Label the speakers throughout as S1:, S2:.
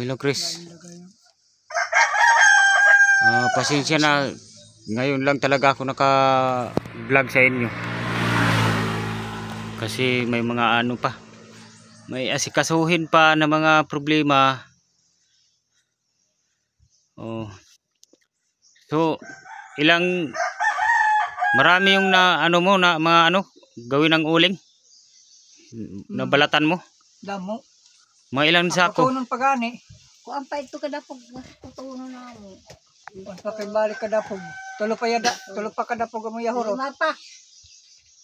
S1: hello Chris. Pasensya na. Ngayon lang talaga ako naka-vlog sa inyo. Kasi may mga ano pa. May asikasuhin pa na mga problema. Oh. So, marami yung mga gawin ng uling. Nabalatan mo?
S2: Damo.
S1: Mga ilang sako?
S2: Tutunon pagani.
S3: Kuan pa ito kadapog tutunon na mo.
S2: Pakibalik kadapog. Tulo pa kadapog mo yahuro.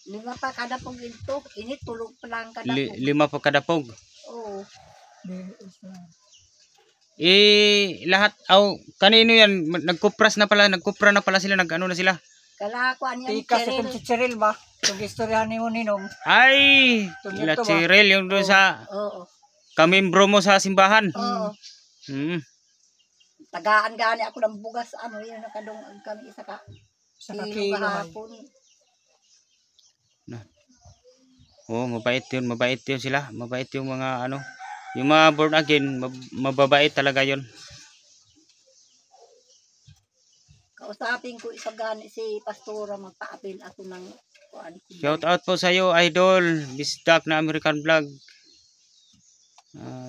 S3: Lima pa kadapog ito. Ini tulog pa lang kadapog.
S1: 5 pa kadapog.
S3: Oo.
S1: Lahat kanino yan? Nagkupra na pala sila, nag-ano na sila.
S3: Kala ko ano yung
S2: Tika sa Cheryl ba? Yung istoryahan ni mo ninong.
S1: Ay, la Cheryl yung doon sa kamimbro mo sa simbahan.
S3: Oo. Tagaan gani ako ng bugas yun nakadong kami isa ka.
S2: Sa kilo
S3: kahapon.
S1: Mabait yun sila. Mabait yung mga yung mga born again, mababait talaga yun.
S3: Kausapin ko isa gani si Pastora, magpa-apil ako ng kuan.
S1: Shout out po sa iyo, idol, Bisdak na American Vlog.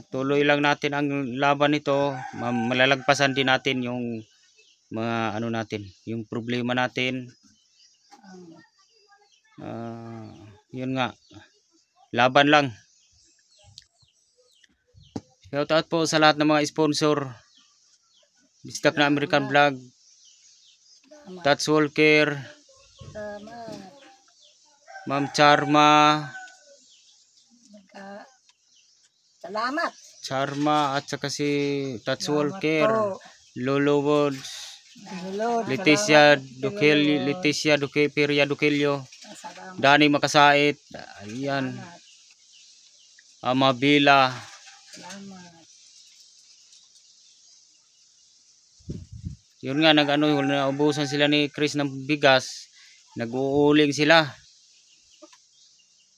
S1: Tuloy lang natin ang laban nito. Malalagpasan din natin yung mga natin, yung problema natin. Yun nga, laban lang. Shout out po sa lahat ng mga sponsor. Bisdak na American Vlog, Touch Walker, Ma'am Charma,
S3: salamat.
S1: Charma at saka si Touch Walker, Lolo Woods, Leticia Duquilio, Dani Makasait, ayan, Amabila.
S3: Salamat.
S1: Yun nga, naubusan sila ni Chris ng bigas. Nag-uuling sila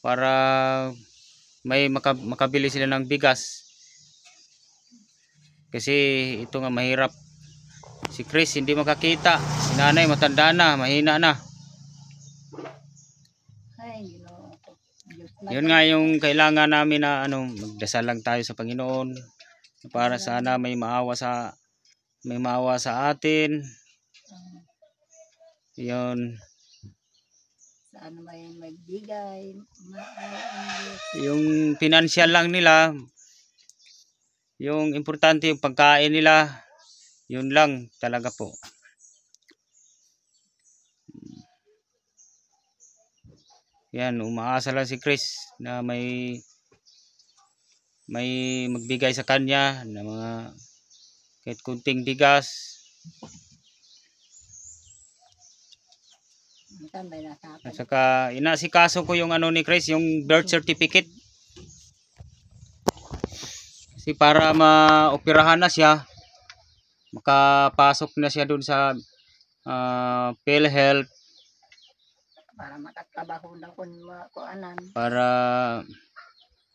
S1: para may makabili sila ng bigas. Kasi ito nga mahirap. Si Chris hindi makakita. Si nanay matanda na, mahina na. Yun nga yung kailangan namin na magdasal lang tayo sa Panginoon para sana may maawa sa atin. Yun.
S3: Sana may magbigay.
S1: Yung financial lang nila, yung importante yung pagkain nila, yun lang talaga po. Yan, umaasa lang si Chris na may magbigay sa kanya na mga kahit kunting bigas. At saka inasikaso ko yung ni Chris, yung birth certificate. Kasi para maoperahan na siya, makapasok na siya dun sa PhilHealth.
S3: Para makatrabaho na kuanan.
S1: Para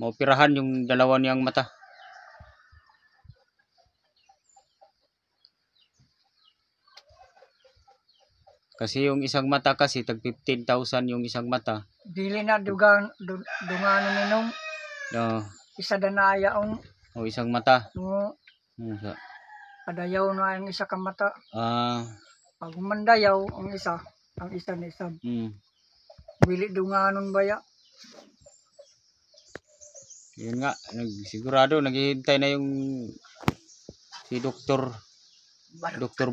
S1: maoperahan yung dalawa niyang mata. Kasi yung isang mata kasi tag 15,000 yung isang mata.
S2: Dili na dungano ninong. Isa danaya
S1: isang mata.
S2: Padayaw na ang isa ka mata. Pag mandayaw ang isa na isa. Bili dunganon baya.
S1: Yun nga, sigurado naghihintay na yung si Dr.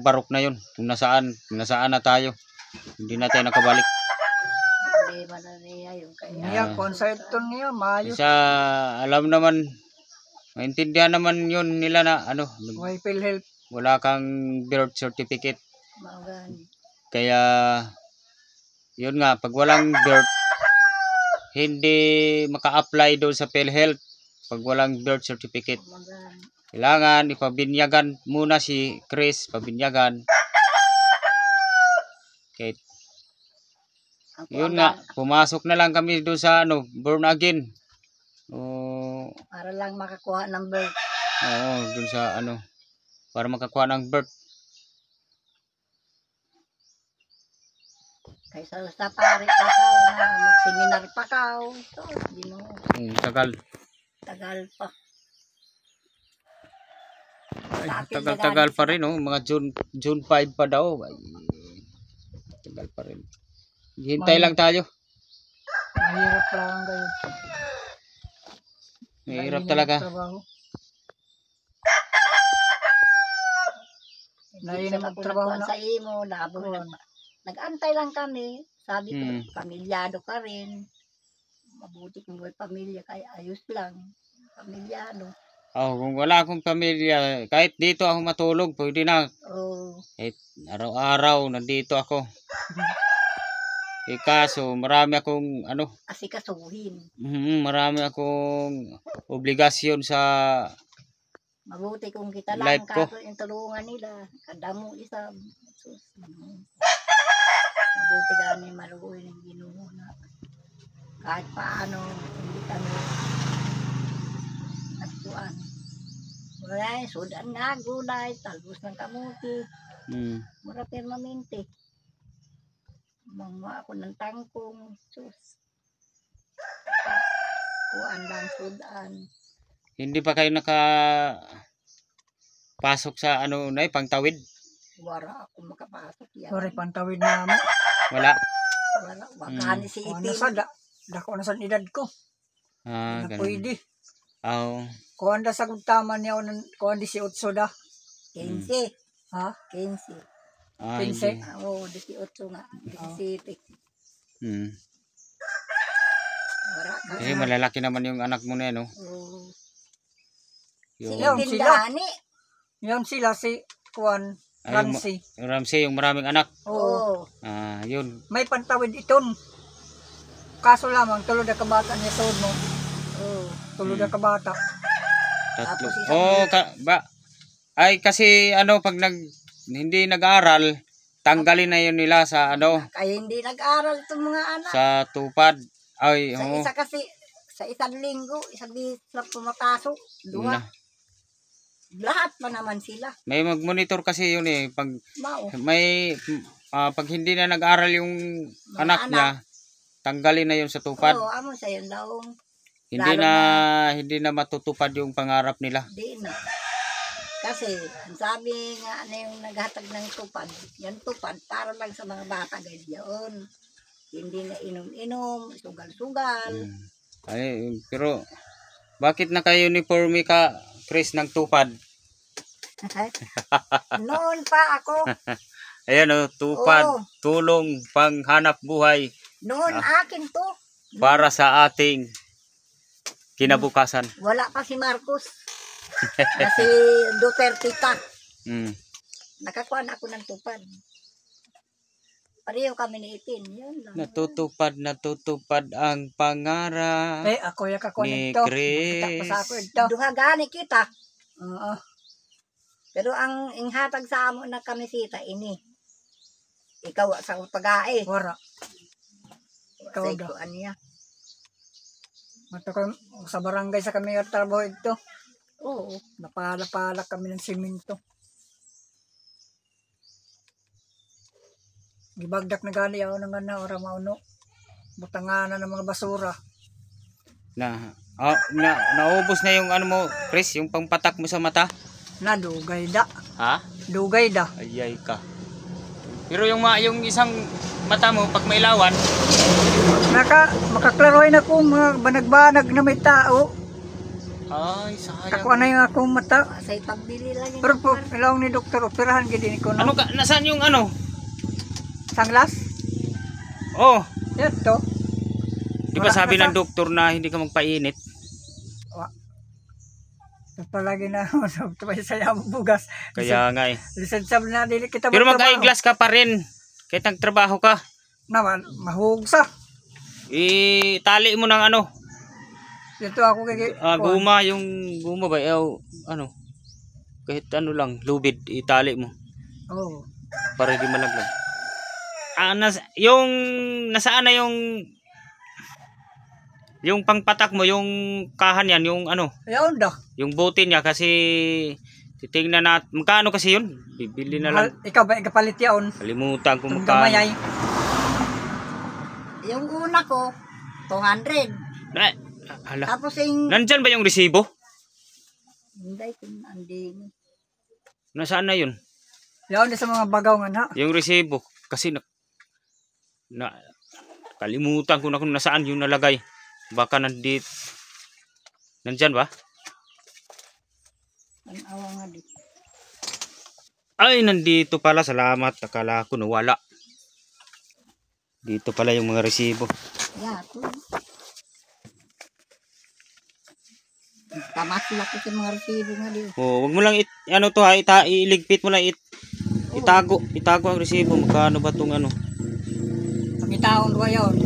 S1: Barok na yun. Kung nasaan na tayo. Hindi na tayo nakabalik.
S3: Problema na niya yung kaya.
S2: Niya, konserton niya, maayos.
S1: Isa, alam naman, maintindihan naman yun nila na
S2: PhilHealth.
S1: Wala kang birth certificate. Kaya, yun nga, pag walang birth, hindi maka-apply doon sa PhilHealth pag walang birth certificate. Kailangan ipabinyagan muna si Chris, pabinyagan. Okay. Yun nga, pumasok na lang kami doon sa born again.
S3: Para lang makakuha ng birth.
S1: Oo, dun sa ano, para makakuha ng birth.
S3: Kaysa sa pare pa ka na magseminar pa ka. So, Ginoo,
S1: Tagal.
S3: tagal pa.
S1: Ay,
S3: Lapit na
S1: tagal-tagal
S3: gani
S1: pa
S3: sila.
S1: rin, oh. Mga June 5 pa daw. Ay, tagal pa rin. Hintay lang tayo.
S2: Mahirap lang kayo.
S1: Mahirap
S2: Kainin
S1: talaga.
S2: ang trabaho.
S3: Hindi
S2: Nainom
S3: sa
S2: ang trabaho
S3: trabaho
S2: na.
S3: sa imo, labo
S2: Kuwan.
S3: nag-antay lang kami. Sabi ko,
S1: Hmm.
S3: pamilyado ka rin. Mabuti kung may pamilya, kaya ayos lang. Pamilyado.
S1: Oh, kung wala akong pamilya, kahit dito ako matulog, pwede na.
S3: Oh,
S1: Kahit araw-araw, nandito ako. Kaso, marami akong, ano,
S3: asikasuhin.
S1: marami akong obligasyon sa
S3: Mabuti kung kita
S1: Life
S3: lang
S1: ko.
S3: kako yung tulungan nila. Kadamo isa. Sus, mabuti gani maluoy ng Ginoo na kahit paano hindi kami nagtuan. Wala, sudan nga, gulay, talbos ng kamuti, mura permanente. Mga ako ng tangkong, sus. Kuan lang, sudan.
S1: hindi pa kayo pasok sa ano na pangtawid?
S3: Wala ako makapasok yan.
S2: Sorry, pantawid na mo.
S1: Wala.
S3: Wala, wakani si
S2: Kuha
S3: Ipin.
S2: na sa dako na sa edad ko.
S1: Ah,
S2: Na
S1: ganun.
S2: pwede.
S1: Oh,
S2: Kuha na sa gutaman niya kuha 18 da.
S3: 15.
S2: Ha?
S3: 15.
S1: hindi.
S3: Oo, 18 nga. 17. Wala ka.
S1: Kasi malalaki naman yung anak mo na yan, no?
S3: Oo. Si
S1: Yung,
S2: Yan,
S3: Ipin
S2: sila.
S3: gani.
S2: Yan sila si Kuan Ramsey.
S1: yung Ramsey, yung maraming anak.
S2: Oo.
S3: Oo.
S1: Yun.
S2: May pantawid iton. Kaso lamang tulod na kabata niya sod mo.
S3: Oo.
S2: Tulod na kabata.
S1: Tatlo.
S3: Tapos isang
S1: Oh, ay kasi ano pag hindi nag-aral, tanggalin na yun nila sa ano,
S3: Kaya hindi nag-aral itong mga anak.
S1: sa tupad. Ay,
S3: Sa
S1: oo.
S3: isa kasi, sa isang linggo, isang bisis lang pumapasok. Dua.
S1: Na.
S3: Lahat pa naman sila.
S1: May mag-monitor kasi yun eh. Pag
S3: Mao.
S1: pag hindi na nag-aral yung
S3: Mga
S1: anak niya, tanggalin na yun sa tupad.
S3: Oo, amo sa yun daw.
S1: Hindi
S3: lalo
S1: hindi na matutupad yung pangarap nila.
S3: Di na. Kasi, ang sabi nga ano yung naghatag ng tupad, yan tupad para lang sa mga bata ganyan. Hindi na inom-inom, sugal-sugal.
S1: Ay, pero bakit naka-uniforme ka, Chris, ng tupad?
S3: Noon pa ako,
S1: Ayan o, tupad,
S3: Oo.
S1: tulong, panghanap buhay
S3: noon akin to.
S1: para sa ating kinabukasan.
S3: Wala pa si Marcos. Na si Duterte pa. Nakakuha na ako ng tupad. Pareho kami ni Ipin. Yun lang.
S1: Natutupad ang pangarap
S2: Ako yung kakuha
S1: ni
S2: nito. Kita pa sa ako
S1: Chris.
S2: ito.
S3: Duha gani kita.
S2: Oo.
S3: Pero ang inghatag sa amo na kamisita ini. Ikaw sa pag-ae.
S2: Wara.
S3: Sa
S2: daw.
S3: ikuan niya.
S2: Mato sa barangay sa kami at trabaho ito.
S3: Oo.
S2: Napala-pala kami ng simento. Gibagdak na gani ako ng ora mauno. Butanganan ng mga basura.
S1: Naubos na yung ano mo, Chris, yung pangpatak mo sa mata.
S2: Na dugay da.
S1: Ha?
S2: Dugay da.
S1: Ayay ka. Pero yung isang mata mo pag may lawan,
S2: Makaklaroy na ko mga banag-banag na may tao.
S1: ay sayang.
S2: Kakuha na yung akong mata.
S3: Sa ipagbili lang yung
S2: Pero po, ilawang ni doktor, operahan gini ko
S1: Ano
S2: no.
S1: ka, nasaan yung ano?
S2: Sanglas?
S1: Oh,
S2: Yan to.
S1: di ba
S2: Wala
S1: sabi
S2: na
S1: ng doktor na hindi ka magpainit?
S2: Ito palagi na ito pa saya mo bugas.
S1: Kaya nga eh.
S2: Lisensya na dili kita
S1: Pero
S2: magtrabaho.
S1: mag-eyeglass ka pa rin. Kahit nagtrabaho ka.
S2: Naman, mahugsa.
S1: Itali mo ng ano.
S2: Dito ako kay
S1: Guma, yung guma ba? Ano? Kahit ano lang, lubid, itali mo.
S2: Oh.
S1: Para di malaglag. Yung nasaan na yung Yung pangpatak mo, yung kahan yan, yung ano,
S2: Yun daw.
S1: yung bote niya kasi titingnan natin. Magkano kasi yun? Bibili na lang.
S2: Ikaw ba ikapalit yaon?
S1: Kalimutan kung
S2: Itong
S1: magkano.
S2: gamay ay.
S3: Yung una ko, 200.
S1: Na, hala.
S3: Tapos yung...
S1: Nandyan ba yung resibo?
S3: Hindi, kung andin.
S1: Nasaan na yun?
S2: Yaon din sa mga bagaw nga na.
S1: Yung resibo. Kasi kalimutan ko na kung nasaan yung nalagay. Baka nandito. Nandyan ba?
S3: Ang awa nga dito.
S1: Ay, nandito pala. Salamat. Akala ko nawala. Dito pala yung mga resibo.
S3: Yato. Tamas sila ko sa mga resibo nga dito.
S1: Oh, wag mo lang ano to ha, iligpit mo lang itago ang resibo. Magkano ba tong ano?
S2: Pangitaon ba yaon?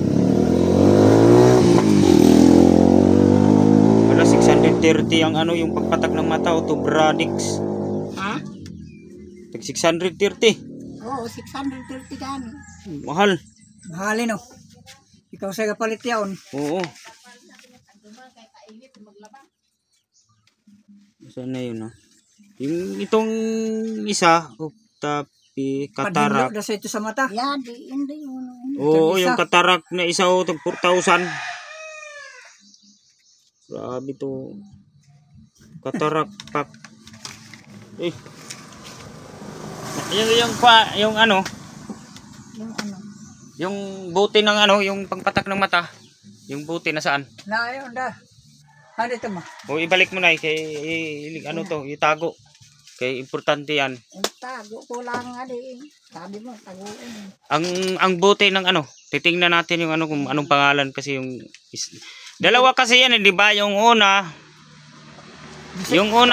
S1: Wala 630 ang ano yung pagpatak ng mata o to Bradix.
S3: Ha?
S1: Tag 630.
S3: Oo, 630 gani.
S1: Mahal.
S2: Mahalin no. Ikaw sa kapalit yaon.
S1: Oo. Saan na yun, yung itong isa, tapi katarak.
S2: Padinlo na sa ito sa mata.
S3: Yan, hindi yun.
S1: Oo,
S2: Itong isa.
S1: yung katarak na isa o, tag 4,000. Grabe to. Katarak pak. Eh. Yung ano,
S3: Yung ano.
S1: yung buti ng ano, yung pangpatak ng mata. Yung buti na saan?
S2: Na yun da. Ano ito ma?
S1: O ibalik mo na kay ano to, itago. Kay importante yan.
S3: Yung tago ko lang nga din. Sabi mo, taguin.
S1: Ang buti ng ano, titingnan natin yung ano kung anong pangalan kasi yung dalawa kasi yan, di ba? Yung una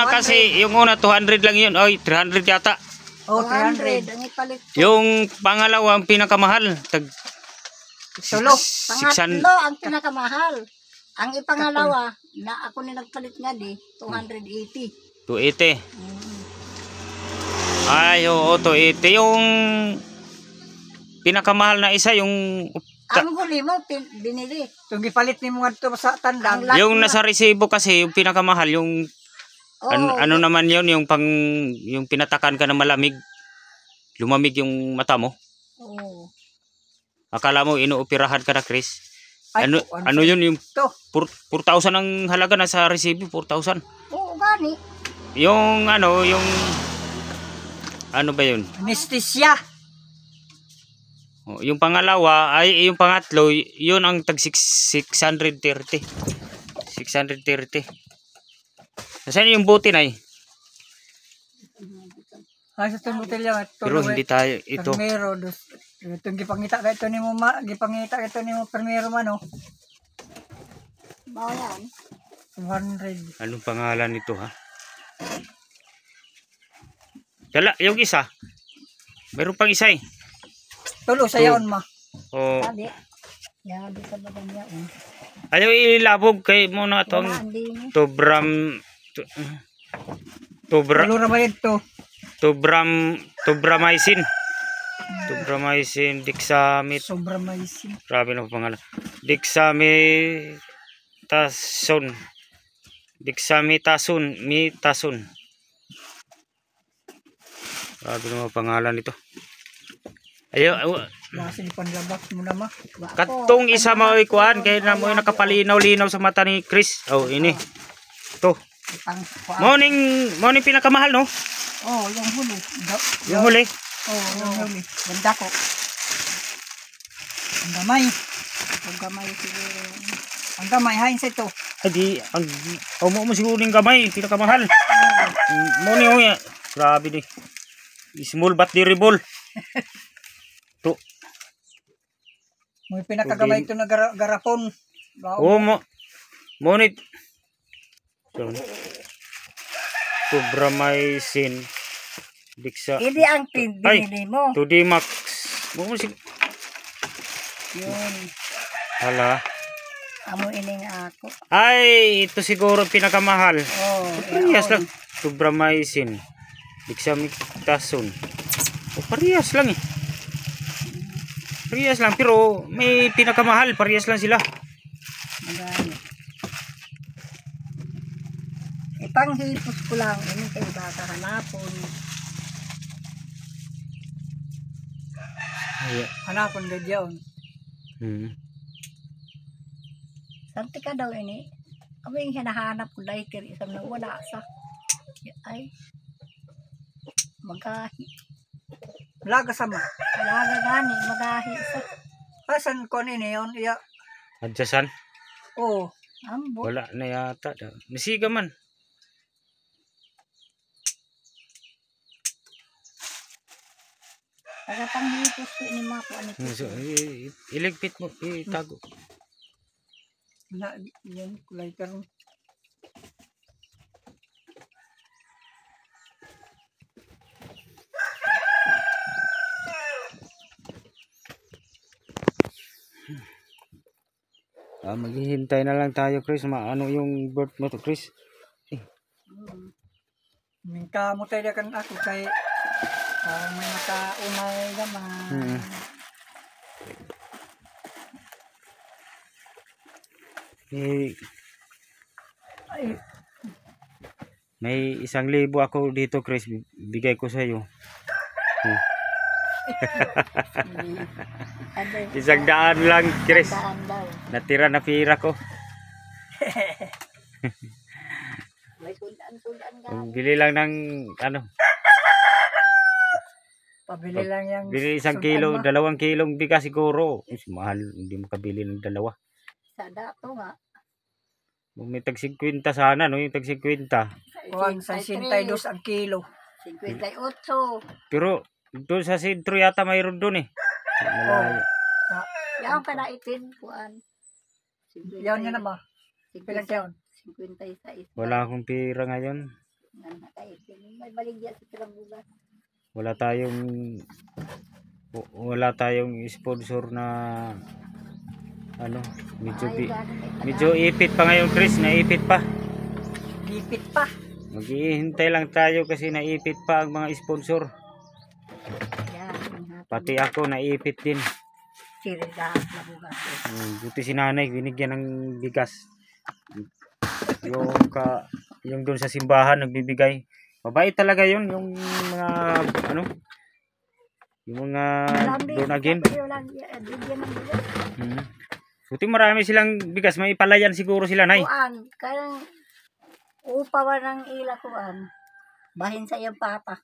S1: kasi, yung una 200 lang yun. Oy, 300 yata.
S2: Oh,
S3: 200.
S2: 300.
S3: Ang ipalit ko.
S1: Yung pangalawa ang pinakamahal, tag
S2: Tulo.
S3: Pangatlo ang pinakamahal. Ang ipangalawa, na ako ni nagpalit nga di, 280.
S1: 280. Ay, oo, 280. Yung pinakamahal na isa, yung
S3: Ang huli mo, binili.
S2: Itong gipalit ni mga ito sa tandang.
S3: Ang
S1: yung nasa resibo kasi, yung pinakamahal, yung ano naman yun, yung yung pinatakan ka ng malamig. Lumamig yung mata mo.
S3: Oo.
S1: Akala mo inuoperahan ka na, Chris.
S2: Ay,
S1: Ano yun yung
S2: ito?
S1: 4,000 ang halaga na sa resibo, 4,000.
S3: Oo, gani.
S1: Yung ano ba yun?
S2: Anesthesia.
S1: Oh, yung pangalawa ay yung pangatlo, yun ang tag 630. 630. Nasaan yung buti na
S2: Ay, sa itong botelya.
S1: Pero hindi tayo ito.
S2: Primero, itong gipangita ka ito ni mo, gipangita ka ito ni mo, primero man, oh.
S3: Bao yan.
S2: 200.
S1: Anong pangalan nito ha? Dala, yung isa. Mayroon pang isa eh.
S2: Tulo sa yaon ma.
S1: Oh,
S3: Sabi. Yan, di sa bagang yan.
S1: ayaw ilabog kay mo na itong
S3: Wala, hindi niya.
S2: Tulo na ba ito?
S1: Tobramycin. Tobramycin, Dexamit.
S2: Sobra maisin.
S1: Grabe na pangalan. Dexamethasone. Mitason. Grabe na pangalan nito.
S2: Nasa ni panlabak mo na ma.
S1: Katong isa mo ikuan kay na mo nakapalinaw-linaw sa mata ni Chris. Oh, ini. To. Morning pinakamahal no?
S3: Oh, yung huli.
S1: Yung huli.
S2: Oh, yung huli.
S3: Ganda ko.
S2: Ang gamay.
S3: Ang gamay siguro.
S2: Ang gamay, hain sa ito.
S1: Adi ang mo siguro ning gamay pinakamahal. Morning oh ya. Grabe ni. Small but durable. To.
S2: May pinakagamay ito na garapon.
S1: Oh monit. Tobramycin.
S3: Hindi ang binili mo.
S1: 2D Max. Mo
S3: Yun.
S1: Hala.
S3: Amo ining ako.
S1: Ay, ito siguro pinakamahal.
S3: Oh,
S1: Parehas lang. Tobramycin. Dexamethasone. Parehas lang eh. Parehas lang pero may pinakamahal. Parehas lang sila.
S3: Magani. Ipanghipos ko lang ini kay baka hanapon.
S1: Ay,
S2: Hanapon gid yaon.
S3: Santi ka daw ini. Kami yung hinahanap ko dahil isang na wala sa. Ay. Magahi.
S2: Wala ka sama.
S3: Wala ka gani. Magahi sa.
S2: Asan ko ni yon iya.
S1: adyasan.
S2: Oh,
S3: Ambo.
S1: Wala na yata. Nasiga man.
S3: Tagapanghipos ko ini mga po.
S1: So, iligpit mo, itago.
S2: na yan kulay karon.
S1: Maghihintay na lang tayo, Chris. Ano yung birth mo to, Chris?
S2: Minta mo tayo kan ako kay may makaunay naman. Ay,
S1: May 1,000 ako dito, Chris. Bigay ko sa iyo. 100 lang, Chris.
S3: Daan daw.
S1: Natira na pira ko.
S3: May sudan-sudan ka.
S1: Bili lang ng ano.
S2: pabili lang yang
S1: Bili 1 kilo, 2 kilong bigas siguro. Mahal, hindi mo kabili ng 2.
S3: Sa dato nga.
S1: May tag 50 sana, no? Yung tag 50.
S2: kuwan sa 62 ang kilo.
S3: 58.
S1: Pero doon sa sentro yata mayroon doon eh.
S2: Oh,
S3: Yan pa na itin kuan.
S2: yan nga na ba? Pilang yaon?
S3: 56.
S1: Wala akong pira ngayon.
S3: May baligya sa kilang bugas.
S1: Wala tayong sponsor na ano, medyo ipit pa ngayon, Chris, naipit pa.
S2: Gipit pa.
S1: Maghihintay lang tayo kasi naipit pa ang mga sponsor.
S3: Yan.
S1: Pati ako naipit din.
S3: Sirigahan na bugas.
S1: Buti si nanay binigyan ng bigas. Yung doon sa simbahan nagbibigay. Mabait talaga yun, yung mga ano, yung mga doon again. Buti marami silang bigas, may palayan siguro sila, nay.
S3: Kuan, kaya upawa ng ila kuan. Bahin sa iyang papa.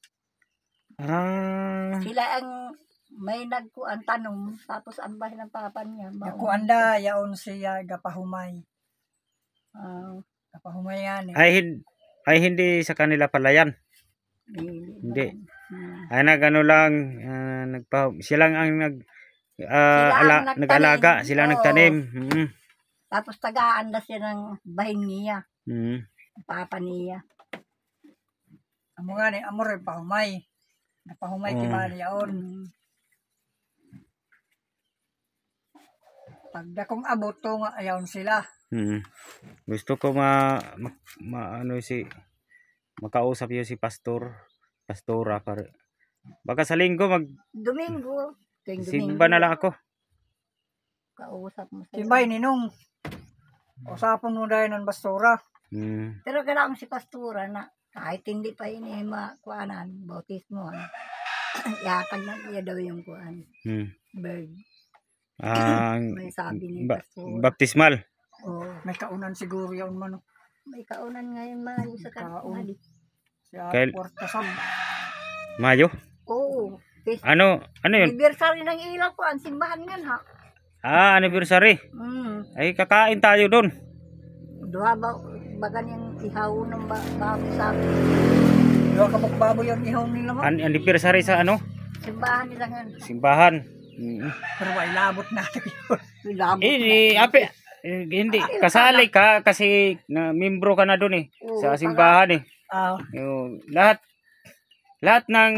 S3: Sila ang may nagkuan tanong, tapos ang bahin ng papa niya.
S2: Kuanda yaon siya gapahumay. Gapahumay yan eh.
S1: Ay hindi sa kanila palayan. Hindi. Ay nagano lang, silang ang nag-alaga, sila ang nagtanim.
S3: Tapos tagaan na siya ng bahin niya. Papa niya.
S2: Amo nga ni amo rin pahumay. Napahumay kibali yaon. Pagdakong abot to nga ayaw sila.
S1: Gusto ko makausap yun si pastora para baka sa linggo
S3: Domingo.
S1: simba na lang ako.
S3: Kausap mo sa
S2: Kimbay ninong. Usapon mo dahil ng basura.
S3: Pero kailangan si pastora na kahit hindi pa ini makuanan, bautismo. Yatag na iya daw yung kuan. Bird. May sabi ni pastora.
S1: Baptismal.
S2: May kaunan siguro yun man.
S3: May kaunan ngayon man sa kanila.
S2: Siya Porta Sam.
S1: Mayo?
S3: Oo.
S1: Ano yun?
S3: Anniversary ng ilang kuan, simbahan yan ha.
S1: Anniversary. Ay kakain tayo doon.
S3: Duha ba bagan yung ihaw ng baboy sa akin.
S2: Duha ka baboy yung ihaw nila mo.
S1: Anniversary sa ano?
S3: Simbahan nila nga.
S1: Simbahan.
S2: Pero may labot natin yun.
S1: Hindi kasali ka kasi na membro ka na doon eh. Sa simbahan eh. Lahat ng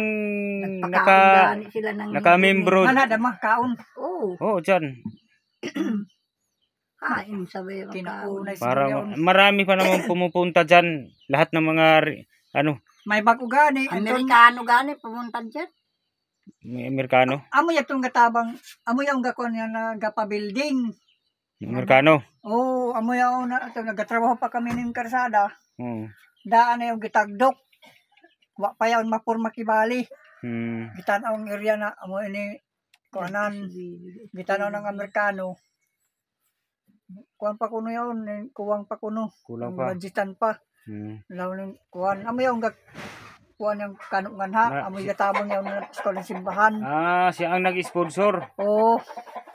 S1: naka-membro.
S2: Damang kaon.
S1: Oo, dyan.
S3: Kain sabi
S2: kinaunay
S1: para marami pa naman pumupunta dyan. Lahat ng mga
S2: may bago gani.
S3: Amerikano gani pumunta dyan.
S1: May Amerikano.
S2: Amo yung gatabang, amo yung gakon yan na gapa-building.
S1: Amerikano.
S2: Amo yung nagatrabaho pa kami ng karsada. daan na yung gitagdok. Wa pa yaon mapurma kibali. Gitanaw ang area na amo ini kuanan gitanaw ng Amerikano. Kuan pa kuno yaon, kuwang pa kuno.
S1: Kulang pa.
S2: Budgetan pa. Law ning kuan amo yaon kuan yung kanungan ha, amo gatabang yaon ng eskwela simbahan.
S1: Siya ang nag-sponsor.
S2: Oo.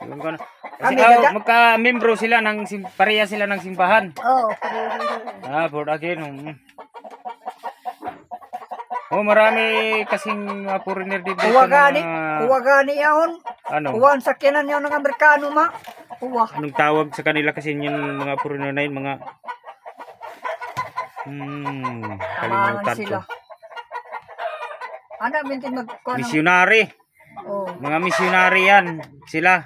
S1: Yung kana. Kasi magka-membro sila ng pareha sila ng simbahan.
S2: Oo.
S1: Board again. Marami kasing foreigner dito.
S2: Kuwa gani yaon.
S1: Ano?
S2: Kuwan sakyanan yaon ng Amerikano ma. Kuwa.
S1: Anong tawag sa kanila kasi yung mga foreigner na yun, mga kalimutan
S2: sila.
S1: ko.
S2: Ano mintin magkuan?
S1: Missionary.
S2: Oh.
S1: Mga missionary yan sila.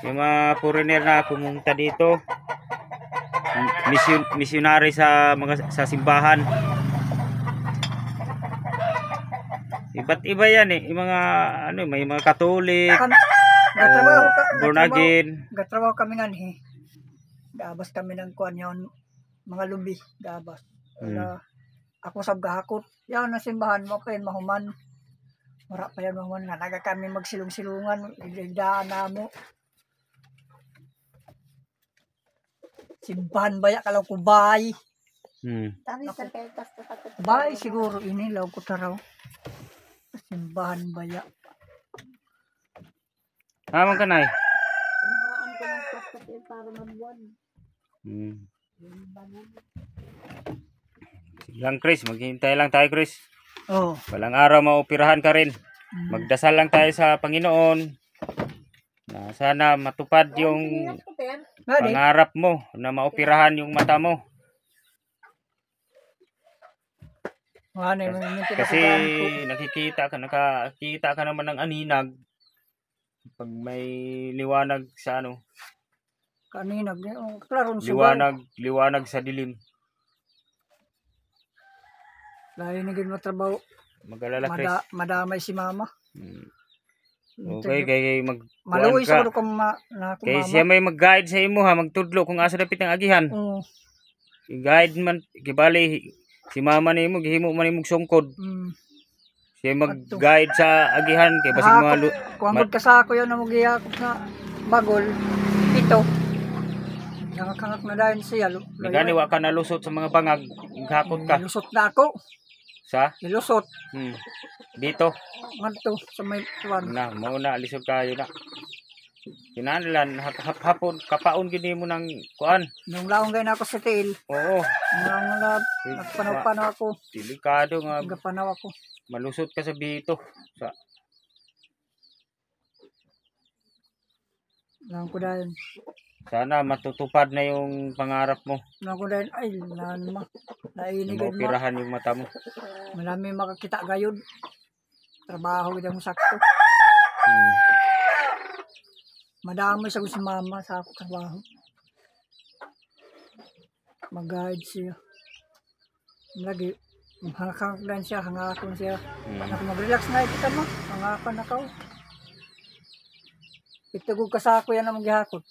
S1: Yung mga foreigner na pumunta dito. Missionary sa simbahan. Iba't iba yan eh. Yung mga may mga Katolik. Born again.
S2: Gatrabaho kami nga eh. Gabas kami ng kuan yon, mga lubi, gabas. Ako sab gahakot. Yan na simbahan mo pa mahuman. Wala pa yan mahuman nga naga kami magsilong-silungan, igdaan na mo. Simbahan baya kalaw ko bay. Bay siguro ini law ko taraw. Simbahan baya.
S1: Tama ka na eh. Lang Chris, maghihintay lang tayo Chris. Walang araw maoperahan ka rin. Magdasal lang tayo sa Panginoon na sana matupad yung pangarap mo na maoperahan yung mata mo. Kasi nakikita ka naman ng aninag pag may liwanag sa
S2: kaninag klaron
S1: liwanag sa dilim.
S2: Lain na gid matrabaho.
S1: Mag-alala Chris.
S2: Madamay si mama.
S1: Okay, kay
S2: maluwi sa ko
S1: kay siya may mag-guide sa imo ha, magtudlo kung asa dapit ang agihan. I-guide man kibali si mama nimo gihimo man imong sungkod. Siya mag-guide sa agihan kay basig mga
S2: kuangod ka sa ako yan na magiyakop sa bagol. Ito. Nakakangak na dahil siya.
S1: Gani wa ka nalusot sa mga bangag, gahakot ka.
S2: Lusot na ako.
S1: Sa?
S2: Nilusot.
S1: Dito.
S2: Ngadto sa may tuwan.
S1: Na, mauna alisod kayo na. Kinahanglan hapon kapaon gini mo ng kuan.
S2: Nung laong gay na ako sa tail.
S1: Oo.
S2: Nagpanaw ako.
S1: Delikado nga.
S2: Nagpanaw ako.
S1: Malusot ka sa bito.
S2: Lang ko dahil.
S1: Sana matutupad na yung pangarap mo.
S2: Lang ko dahil. Ay, lan ma. Nainig mo.
S1: Maoperahan yung mata mo.
S2: Marami makakita gayon. Trabaho kita mo sakto. Madami sa gusto mama sa ako trabaho. Mag-guide siya. Lagi. Hangakang siya. Hangakon siya. Mag-relax na kita mo. Hangakan ako. Itugog ka sa ako yan ang maghihakot.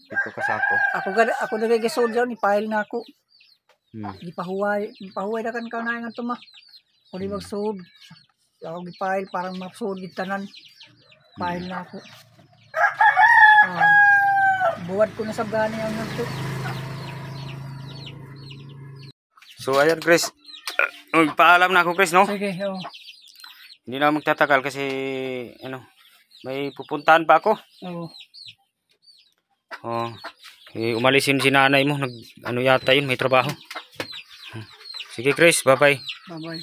S1: Ito ka sa ako.
S2: Ako nagagisod dyan. Ipahil na ako. Ipahuway. Ipahuway na kan na nga tuma. Kung di magsud. Ako ipahil. Parang mapsud gitanan. Pahil na ako. Buwad ko na sa gani ang nagto.
S1: So ayan Chris. Magpaalam na ako Chris no?
S2: Sige.
S1: Hindi na magtatagal kasi may pupuntahan pa ako. Umalisin si nanay mo. Yata yun, may trabaho. Sige Chris, bye bye.
S2: Bye bye.